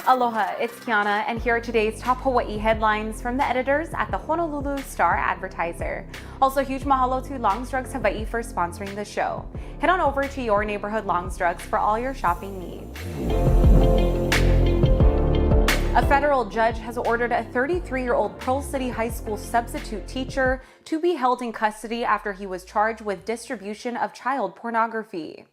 Aloha, it's Kiana, and here are today's top Hawaii headlines from the editors at the Honolulu Star-Advertiser. Also, huge mahalo to Longs Drugs Hawaii for sponsoring the show. Head on over to your neighborhood Longs Drugs for all your shopping needs. A federal judge has ordered a 33-year-old Pearl City High School substitute teacher to be held in custody after he was charged with distribution of child pornography.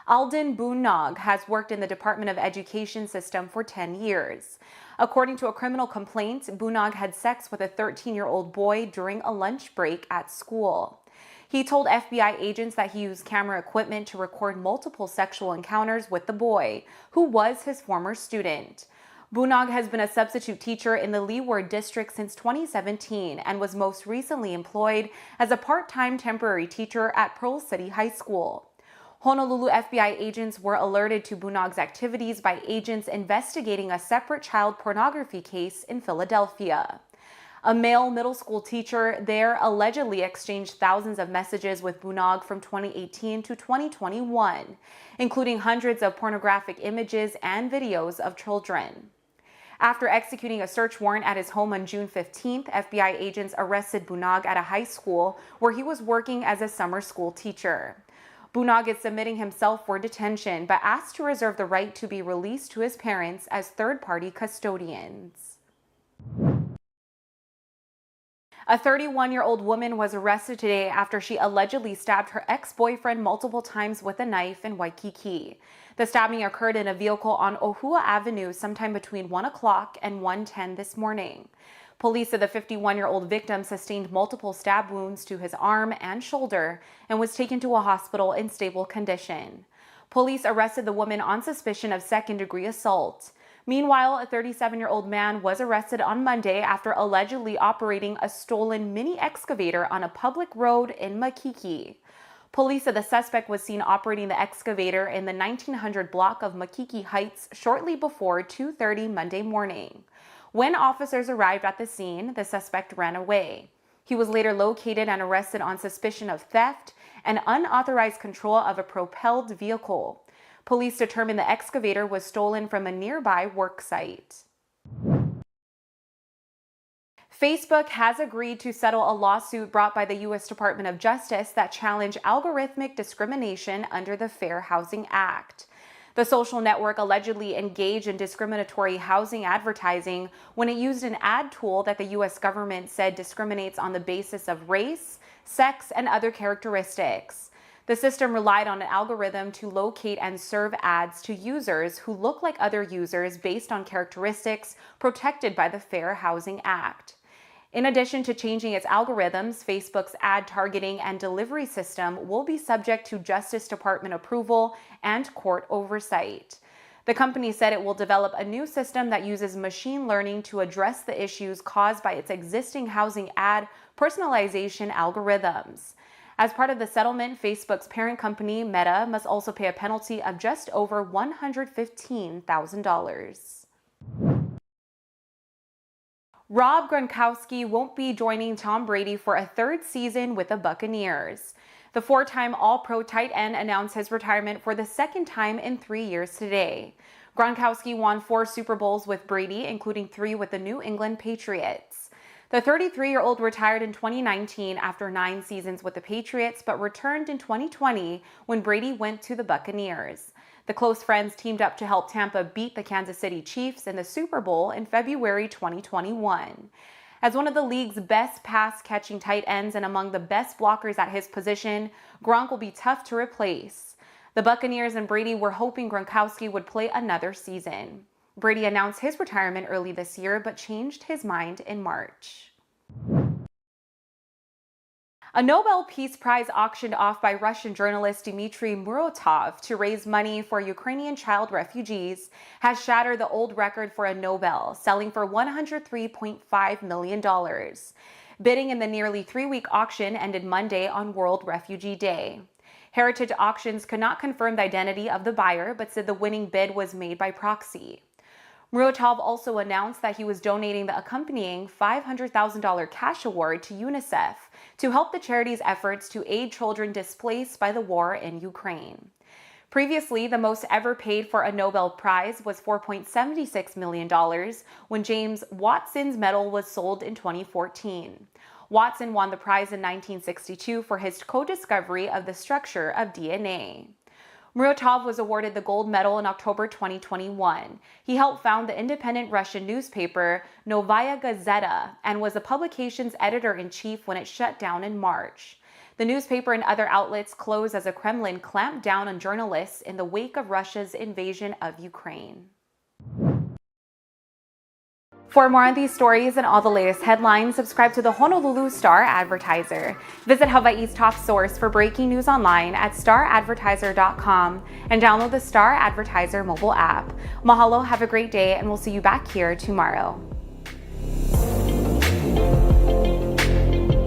Alden Boonog has worked in the Department of Education system for 10 years. According to a criminal complaint, Boonog had sex with a 13-year-old boy during a lunch break at school. He told FBI agents that he used camera equipment to record multiple sexual encounters with the boy, who was his former student. Boonog has been a substitute teacher in the Leeward District since 2017 and was most recently employed as a part-time temporary teacher at Pearl City High School. Honolulu FBI agents were alerted to Boonog's activities by agents investigating a separate child pornography case in Philadelphia. A male middle school teacher there allegedly exchanged thousands of messages with Boonog from 2018 to 2021, including hundreds of pornographic images and videos of children. After executing a search warrant at his home on June 15th, FBI agents arrested Boonog at a high school where he was working as a summer school teacher. Boonog is submitting himself for detention, but asked to reserve the right to be released to his parents as third-party custodians. A 31-year-old woman was arrested today after she allegedly stabbed her ex-boyfriend multiple times with a knife in Waikiki. The stabbing occurred in a vehicle on Ohua Avenue sometime between 1 o'clock and 1:10 this morning. Police said the 51-year-old victim sustained multiple stab wounds to his arm and shoulder and was taken to a hospital in stable condition. Police arrested the woman on suspicion of second-degree assault. Meanwhile, a 37-year-old man was arrested on Monday after allegedly operating a stolen mini excavator on a public road in Makiki. Police said the suspect was seen operating the excavator in the 1900 block of Makiki Heights shortly before 2:30 Monday morning. When officers arrived at the scene, the suspect ran away. He was later located and arrested on suspicion of theft and unauthorized control of a propelled vehicle. Police determined the excavator was stolen from a nearby work site. Facebook has agreed to settle a lawsuit brought by the U.S. Department of Justice that challenged algorithmic discrimination under the Fair Housing Act. The social network allegedly engaged in discriminatory housing advertising when it used an ad tool that the U.S. government said discriminates on the basis of race, sex, and other characteristics. The system relied on an algorithm to locate and serve ads to users who look like other users based on characteristics protected by the Fair Housing Act. In addition to changing its algorithms, Facebook's ad targeting and delivery system will be subject to Justice Department approval and court oversight. The company said it will develop a new system that uses machine learning to address the issues caused by its existing housing ad personalization algorithms. As part of the settlement, Facebook's parent company, Meta, must also pay a penalty of just over $115,000. Rob Gronkowski won't be joining Tom Brady for a third season with the Buccaneers. The four-time All-Pro tight end announced his retirement for the second time in 3 years today. Gronkowski won 4 Super Bowls with Brady, including 3 with the New England Patriots. The 33-year-old retired in 2019 after 9 seasons with the Patriots, but returned in 2020 when Brady went to the Buccaneers. The close friends teamed up to help Tampa beat the Kansas City Chiefs in the Super Bowl in February 2021. As one of the league's best pass-catching tight ends and among the best blockers at his position, Gronk will be tough to replace. The Buccaneers and Brady were hoping Gronkowski would play another season. Brady announced his retirement early this year, but changed his mind in March. A Nobel Peace Prize auctioned off by Russian journalist Dmitry Muratov to raise money for Ukrainian child refugees has shattered the old record for a Nobel, selling for $103.5 million. Bidding in the nearly 3-week auction ended Monday on World Refugee Day. Heritage Auctions could not confirm the identity of the buyer, but said the winning bid was made by proxy. Muratov also announced that he was donating the accompanying $500,000 cash award to UNICEF to help the charity's efforts to aid children displaced by the war in Ukraine. Previously, the most ever paid for a Nobel Prize was $4.76 million when James Watson's medal was sold in 2014. Watson won the prize in 1962 for his co-discovery of the structure of DNA. Muratov was awarded the gold medal in October 2021. He helped found the independent Russian newspaper Novaya Gazeta and was the publication's editor-in-chief when it shut down in March. The newspaper and other outlets closed as the Kremlin clamped down on journalists in the wake of Russia's invasion of Ukraine. For more on these stories and all the latest headlines, subscribe to the Honolulu Star-Advertiser. Visit Hawaii's top source for breaking news online at staradvertiser.com and download the Star-Advertiser mobile app. Mahalo, have a great day, and we'll see you back here tomorrow.